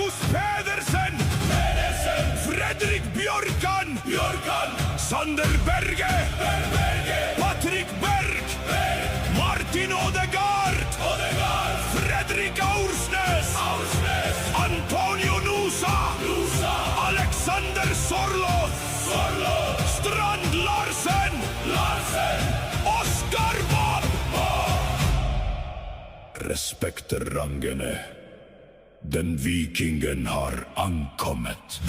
Markus Pedersen, Fredrik Björkan, Sander Berge, Patrik Berg, Martin Odegaard, Fredrik Aursnes, Antonio Nusa, Alexander Sorloth, Strand Larsen, Oskar Bob. Respekter rangene. Den vikingen har ankommet.